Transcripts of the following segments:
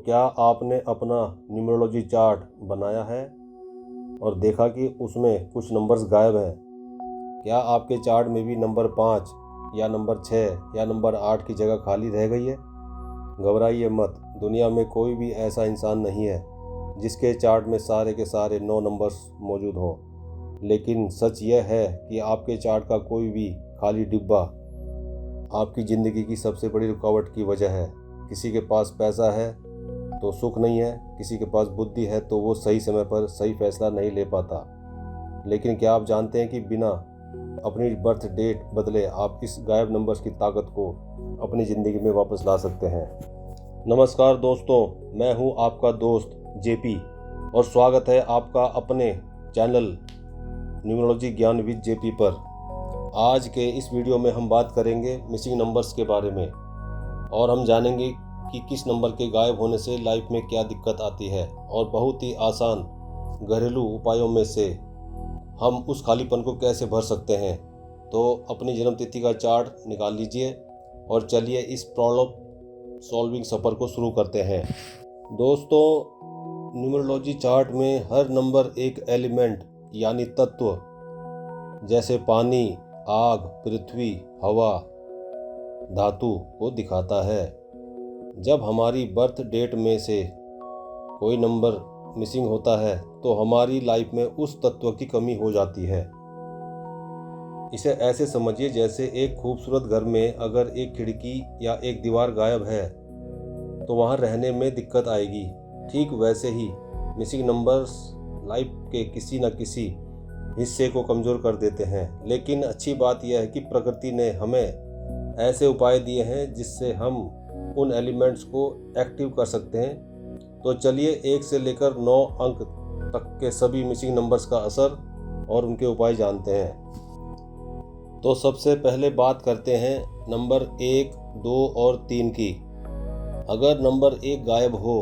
क्या आपने अपना न्यूमरोलॉजी चार्ट बनाया है और देखा कि उसमें कुछ नंबर्स गायब हैं? क्या आपके चार्ट में भी नंबर 5 या नंबर 6 या नंबर 8 की जगह खाली रह गई है? घबराइए मत, दुनिया में कोई भी ऐसा इंसान नहीं है जिसके चार्ट में सारे के सारे 9 नंबर्स मौजूद हों। लेकिन सच यह है कि आपके चार्ट का कोई भी खाली डिब्बा आपकी ज़िंदगी की सबसे बड़ी रुकावट की वजह है। किसी के पास पैसा है तो सुख नहीं है, किसी के पास बुद्धि है तो वो सही समय पर सही फैसला नहीं ले पाता। लेकिन क्या आप जानते हैं कि बिना अपनी बर्थ डेट बदले आप इस गायब नंबर्स की ताकत को अपनी ज़िंदगी में वापस ला सकते हैं। नमस्कार दोस्तों, मैं हूं आपका दोस्त जेपी और स्वागत है आपका अपने चैनल न्यूमरोलॉजी ज्ञान विद जेपी पर। आज के इस वीडियो में हम बात करेंगे मिसिंग नंबर्स के बारे में और हम जानेंगे कि किस नंबर के गायब होने से लाइफ में क्या दिक्कत आती है और बहुत ही आसान घरेलू उपायों में से हम उस खालीपन को कैसे भर सकते हैं। तो अपनी जन्म तिथि का चार्ट निकाल लीजिए और चलिए इस प्रॉब्लम सॉल्विंग सफ़र को शुरू करते हैं। दोस्तों, न्यूमरोलॉजी चार्ट में हर नंबर एक एलिमेंट यानी तत्व जैसे पानी, आग, पृथ्वी, हवा, धातु को दिखाता है। जब हमारी बर्थ डेट में से कोई नंबर मिसिंग होता है तो हमारी लाइफ में उस तत्व की कमी हो जाती है। इसे ऐसे समझिए जैसे एक खूबसूरत घर में अगर एक खिड़की या एक दीवार गायब है तो वहाँ रहने में दिक्कत आएगी। ठीक वैसे ही मिसिंग नंबर्स लाइफ के किसी न किसी हिस्से को कमज़ोर कर देते हैं। लेकिन अच्छी बात यह है कि प्रकृति ने हमें ऐसे उपाय दिए हैं जिससे हम उन एलिमेंट्स को एक्टिव कर सकते हैं। तो चलिए 1 से लेकर 9 अंक तक के सभी मिसिंग नंबर्स का असर और उनके उपाय जानते हैं। तो सबसे पहले बात करते हैं नंबर 1, 2 और 3 की। अगर नंबर 1 गायब हो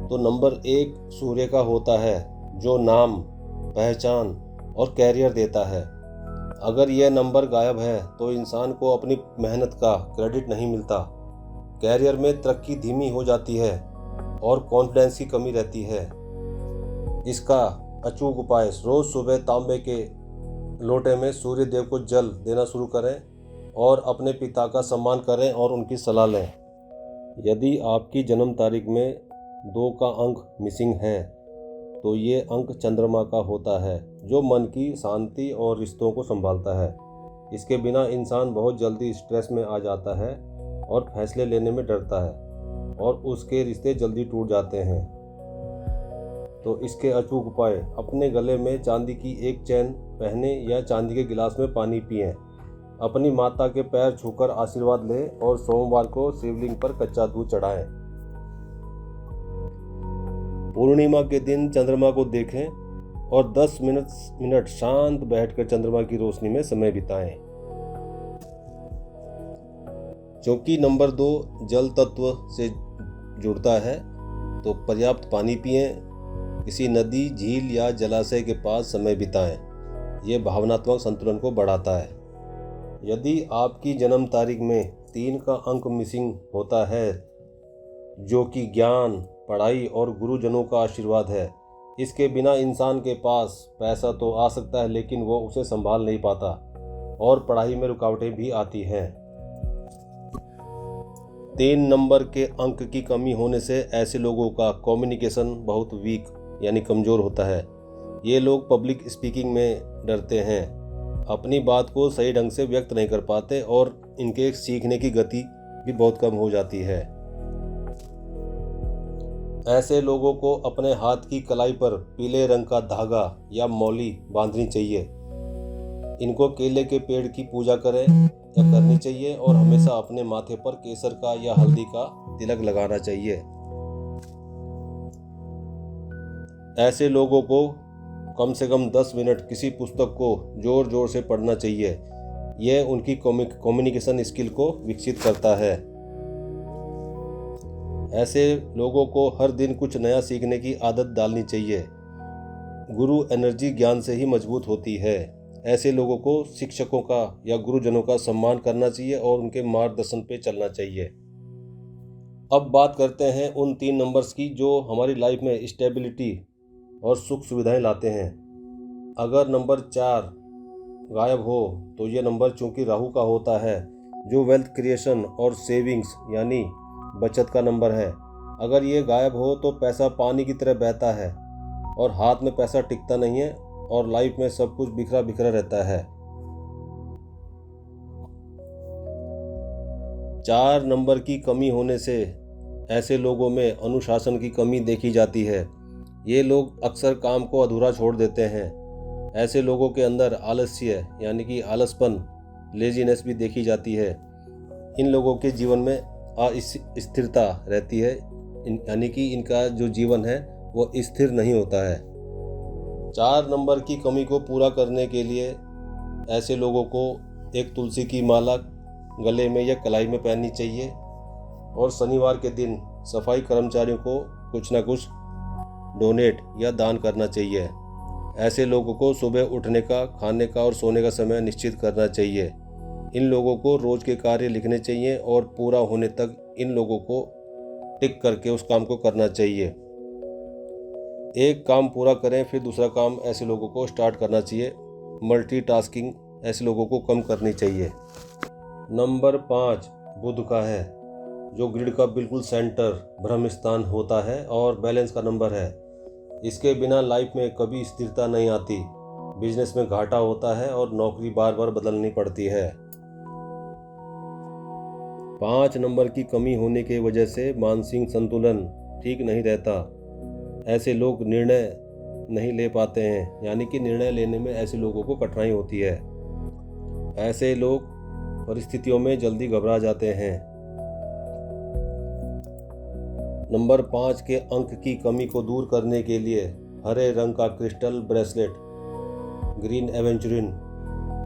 तो नंबर 1 सूर्य का होता है जो नाम, पहचान और कैरियर देता है। अगर यह नंबर गायब है तो इंसान को अपनी मेहनत का क्रेडिट नहीं मिलता, कैरियर में तरक्की धीमी हो जाती है और कॉन्फिडेंस की कमी रहती है। इसका अचूक उपाय, रोज़ सुबह तांबे के लोटे में सूर्य देव को जल देना शुरू करें और अपने पिता का सम्मान करें और उनकी सलाह लें। यदि आपकी जन्म तारीख में 2 का अंक मिसिंग है तो ये अंक चंद्रमा का होता है जो मन की शांति और रिश्तों को संभालता है। इसके बिना इंसान बहुत जल्दी स्ट्रेस में आ जाता है और फैसले लेने में डरता है और उसके रिश्ते जल्दी टूट जाते हैं। तो इसके अचूक उपाय, अपने गले में चांदी की एक चैन पहने या चांदी के गिलास में पानी पिएं। अपनी माता के पैर छूकर आशीर्वाद लें और सोमवार को शिवलिंग पर कच्चा दूध चढ़ाएं। पूर्णिमा के दिन चंद्रमा को देखें और 10 मिनट शांत बैठकर चंद्रमा की रोशनी में समय बिताएं। क्योंकि नंबर 2 जल तत्व से जुड़ता है तो पर्याप्त पानी पिएं। किसी नदी, झील या जलाशय के पास समय बिताएं। ये भावनात्मक संतुलन को बढ़ाता है। यदि आपकी जन्म तारीख में 3 का अंक मिसिंग होता है जो कि ज्ञान, पढ़ाई और गुरुजनों का आशीर्वाद है, इसके बिना इंसान के पास पैसा तो आ सकता है लेकिन वो उसे संभाल नहीं पाता और पढ़ाई में रुकावटें भी आती हैं। 3 नंबर के अंक की कमी होने से ऐसे लोगों का कम्युनिकेशन बहुत वीक यानी कमज़ोर होता है। ये लोग पब्लिक स्पीकिंग में डरते हैं, अपनी बात को सही ढंग से व्यक्त नहीं कर पाते और इनके सीखने की गति भी बहुत कम हो जाती है। ऐसे लोगों को अपने हाथ की कलाई पर पीले रंग का धागा या मौली बांधनी चाहिए। इनको केले के पेड़ की पूजा करें या करनी चाहिए और हमेशा अपने माथे पर केसर का या हल्दी का तिलक लगाना चाहिए। ऐसे लोगों को कम से कम 10 मिनट किसी पुस्तक को जोर जोर से पढ़ना चाहिए। यह उनकी कम्युनिकेशन स्किल को विकसित करता है। ऐसे लोगों को हर दिन कुछ नया सीखने की आदत डालनी चाहिए। गुरु एनर्जी ज्ञान से ही मजबूत होती है। ऐसे लोगों को शिक्षकों का या गुरुजनों का सम्मान करना चाहिए और उनके मार्गदर्शन पे चलना चाहिए। अब बात करते हैं उन 3 नंबर्स की जो हमारी लाइफ में स्टेबिलिटी और सुख सुविधाएं लाते हैं। अगर नंबर 4 गायब हो तो ये नंबर चूंकि राहु का होता है, जो वेल्थ क्रिएशन और सेविंग्स यानी बचत का नंबर है। अगर ये गायब हो तो पैसा पानी की तरह बहता है और हाथ में पैसा टिकता नहीं है और लाइफ में सब कुछ बिखरा बिखरा रहता है। 4 नंबर की कमी होने से ऐसे लोगों में अनुशासन की कमी देखी जाती है। ये लोग अक्सर काम को अधूरा छोड़ देते हैं। ऐसे लोगों के अंदर आलस्य यानी कि आलसपन, लेजीनेस भी देखी जाती है। इन लोगों के जीवन में अस्थिरता रहती है, यानी कि इनका जो जीवन है वो स्थिर नहीं होता है। 4 नंबर की कमी को पूरा करने के लिए ऐसे लोगों को एक तुलसी की माला गले में या कलाई में पहननी चाहिए और शनिवार के दिन सफाई कर्मचारियों को कुछ ना कुछ डोनेट या दान करना चाहिए। ऐसे लोगों को सुबह उठने का, खाने का और सोने का समय निश्चित करना चाहिए। इन लोगों को रोज के कार्य लिखने चाहिए और पूरा होने तक इन लोगों को टिक करके उस काम को करना चाहिए। एक काम पूरा करें फिर दूसरा काम ऐसे लोगों को स्टार्ट करना चाहिए। मल्टीटास्किंग ऐसे लोगों को कम करनी चाहिए। नंबर 5 बुध का है, जो ग्रिड का बिल्कुल सेंटर ब्रह्म स्थान होता है और बैलेंस का नंबर है। इसके बिना लाइफ में कभी स्थिरता नहीं आती, बिजनेस में घाटा होता है और नौकरी बार बार बदलनी पड़ती है। 5 नंबर की कमी होने की वजह से मानसिक संतुलन ठीक नहीं रहता। ऐसे लोग निर्णय नहीं ले पाते हैं, यानी कि निर्णय लेने में ऐसे लोगों को कठिनाई होती है। ऐसे लोग परिस्थितियों में जल्दी घबरा जाते हैं। नंबर 5 के अंक की कमी को दूर करने के लिए हरे रंग का क्रिस्टल ब्रेसलेट, ग्रीन एवेंचुरिन,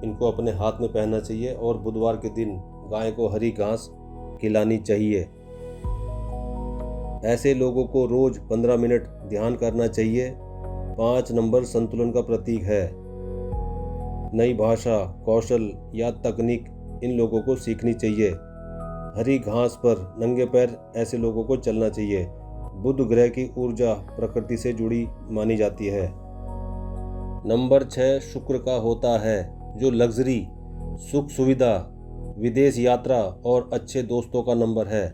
इनको अपने हाथ में पहनना चाहिए और बुधवार के दिन गाय को हरी घास खिलानी चाहिए। ऐसे लोगों को रोज 15 मिनट ध्यान करना चाहिए। 5 नंबर संतुलन का प्रतीक है। नई भाषा, कौशल या तकनीक इन लोगों को सीखनी चाहिए। हरी घास पर नंगे पैर ऐसे लोगों को चलना चाहिए। बुध ग्रह की ऊर्जा प्रकृति से जुड़ी मानी जाती है। नंबर 6 शुक्र का होता है, जो लग्जरी, सुख सुविधा, विदेश यात्रा और अच्छे दोस्तों का नंबर है।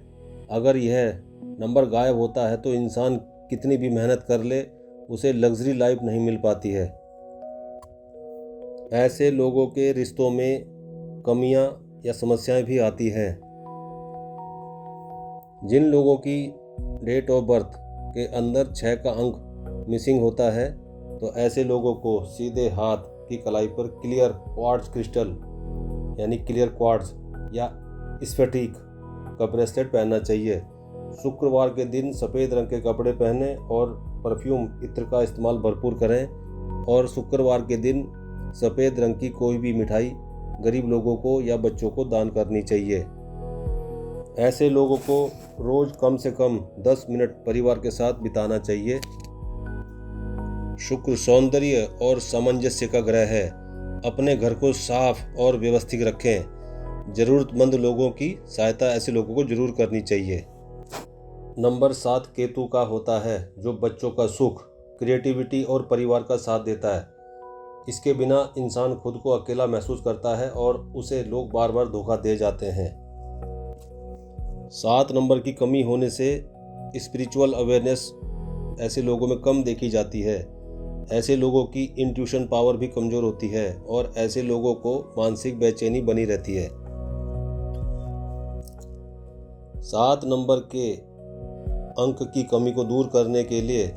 अगर यह नंबर गायब होता है तो इंसान कितनी भी मेहनत कर ले, उसे लग्जरी लाइफ नहीं मिल पाती है। ऐसे लोगों के रिश्तों में कमियां या समस्याएं भी आती हैं। जिन लोगों की डेट ऑफ बर्थ के अंदर 6 का अंक मिसिंग होता है तो ऐसे लोगों को सीधे हाथ की कलाई पर क्लियर क्वार्ट्ज क्रिस्टल यानी क्लियर क्वार्ट्ज या स्फटिक का ब्रेसलेट पहनना चाहिए। शुक्रवार के दिन सफ़ेद रंग के कपड़े पहनें और परफ्यूम इत्र का इस्तेमाल भरपूर करें और शुक्रवार के दिन सफ़ेद रंग की कोई भी मिठाई गरीब लोगों को या बच्चों को दान करनी चाहिए। ऐसे लोगों को रोज कम से कम 10 मिनट परिवार के साथ बिताना चाहिए। शुक्र सौंदर्य और सामंजस्य का ग्रह है। अपने घर को साफ और व्यवस्थित रखें। जरूरतमंद लोगों की सहायता ऐसे लोगों को जरूर करनी चाहिए। नंबर 7 केतु का होता है, जो बच्चों का सुख, क्रिएटिविटी और परिवार का साथ देता है। इसके बिना इंसान खुद को अकेला महसूस करता है और उसे लोग बार बार धोखा दे जाते हैं। 7 नंबर की कमी होने से स्पिरिचुअल अवेयरनेस ऐसे लोगों में कम देखी जाती है। ऐसे लोगों की इंट्यूशन पावर भी कमज़ोर होती है और ऐसे लोगों को मानसिक बेचैनी बनी रहती है। 7 नंबर के अंक की कमी को दूर करने के लिए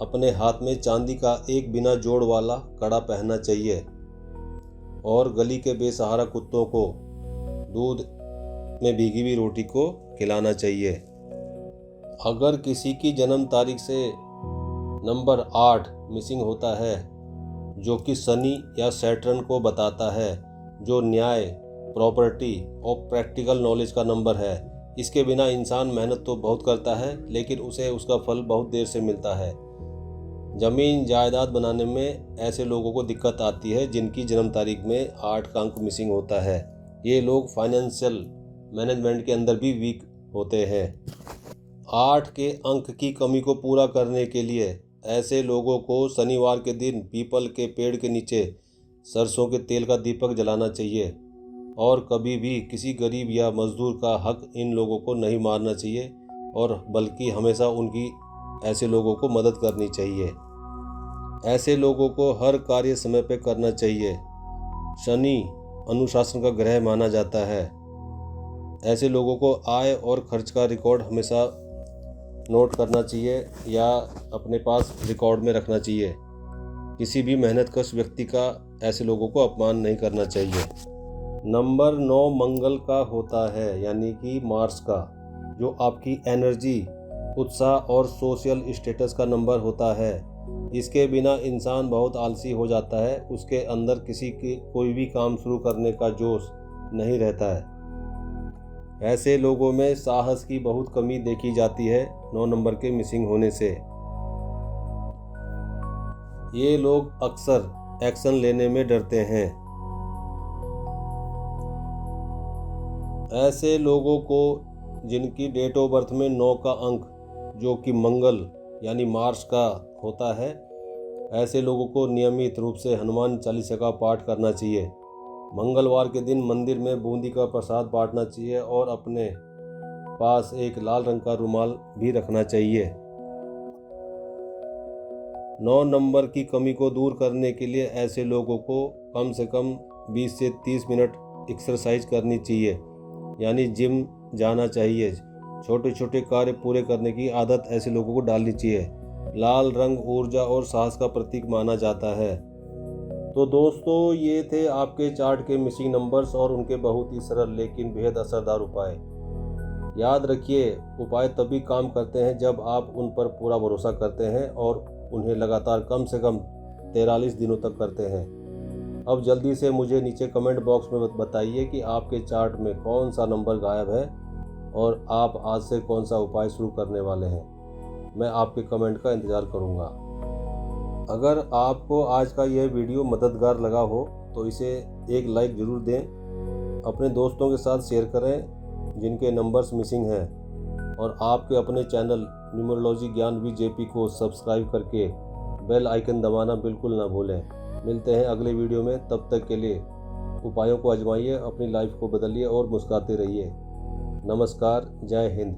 अपने हाथ में चांदी का एक बिना जोड़ वाला कड़ा पहनना चाहिए और गली के बेसहारा कुत्तों को दूध में भीगी हुई रोटी को खिलाना चाहिए। अगर किसी की जन्म तारीख से नंबर 8 मिसिंग होता है, जो कि शनि या सैटर्न को बताता है, जो न्याय, प्रॉपर्टी और प्रैक्टिकल नॉलेज का नंबर है। इसके बिना इंसान मेहनत तो बहुत करता है लेकिन उसे उसका फल बहुत देर से मिलता है। ज़मीन जायदाद बनाने में ऐसे लोगों को दिक्कत आती है जिनकी जन्म तारीख में 8 का अंक मिसिंग होता है। ये लोग फाइनेंशियल मैनेजमेंट के अंदर भी वीक होते हैं। 8 के अंक की कमी को पूरा करने के लिए ऐसे लोगों को शनिवार के दिन पीपल के पेड़ के नीचे सरसों के तेल का दीपक जलाना चाहिए और कभी भी किसी गरीब या मजदूर का हक इन लोगों को नहीं मारना चाहिए और बल्कि हमेशा उनकी ऐसे लोगों को मदद करनी चाहिए। ऐसे लोगों को हर कार्य समय पर करना चाहिए। शनि अनुशासन का ग्रह माना जाता है। ऐसे लोगों को आय और खर्च का रिकॉर्ड हमेशा नोट करना चाहिए या अपने पास रिकॉर्ड में रखना चाहिए। किसी भी मेहनतकश व्यक्ति का ऐसे लोगों को अपमान नहीं करना चाहिए। नंबर 9 मंगल का होता है, यानी कि मार्स का, जो आपकी एनर्जी, उत्साह और सोशल स्टेटस का नंबर होता है। इसके बिना इंसान बहुत आलसी हो जाता है। उसके अंदर किसी की कोई भी काम शुरू करने का जोश नहीं रहता है। ऐसे लोगों में साहस की बहुत कमी देखी जाती है 9 नंबर के मिसिंग होने से। ये लोग अक्सर एक्शन लेने में डरते हैं। ऐसे लोगों को जिनकी डेट ऑफ बर्थ में 9 का अंक जो कि मंगल यानी मार्स का होता है, ऐसे लोगों को नियमित रूप से हनुमान चालीसा का पाठ करना चाहिए। मंगलवार के दिन मंदिर में बूंदी का प्रसाद बांटना चाहिए और अपने पास एक लाल रंग का रुमाल भी रखना चाहिए। 9 नंबर की कमी को दूर करने के लिए ऐसे लोगों को कम से कम 20 से 30 मिनट एक्सरसाइज करनी चाहिए, यानी जिम जाना चाहिए। छोटे छोटे कार्य पूरे करने की आदत ऐसे लोगों को डालनी चाहिए। लाल रंग ऊर्जा और साहस का प्रतीक माना जाता है। तो दोस्तों, ये थे आपके चार्ट के मिसिंग नंबर्स और उनके बहुत ही सरल लेकिन बेहद असरदार उपाय। याद रखिए, उपाय तभी काम करते हैं जब आप उन पर पूरा भरोसा करते हैं और उन्हें लगातार कम से कम 43 दिनों तक करते हैं। अब जल्दी से मुझे नीचे कमेंट बॉक्स में बताइए कि आपके चार्ट में कौन सा नंबर गायब है और आप आज से कौन सा उपाय शुरू करने वाले हैं। मैं आपके कमेंट का इंतज़ार करूँगा। अगर आपको आज का यह वीडियो मददगार लगा हो तो इसे एक लाइक ज़रूर दें। अपने दोस्तों के साथ शेयर करें जिनके नंबर्स मिसिंग हैं और आपके अपने चैनल न्यूमरोलॉजी ज्ञान भी जेपी को सब्सक्राइब करके बेल आइकन दबाना बिल्कुल ना भूलें। मिलते हैं अगले वीडियो में। तब तक के लिए उपायों को आजमाइए, अपनी लाइफ को बदलिए और मुस्कुराते रहिए। नमस्कार, जय हिंद।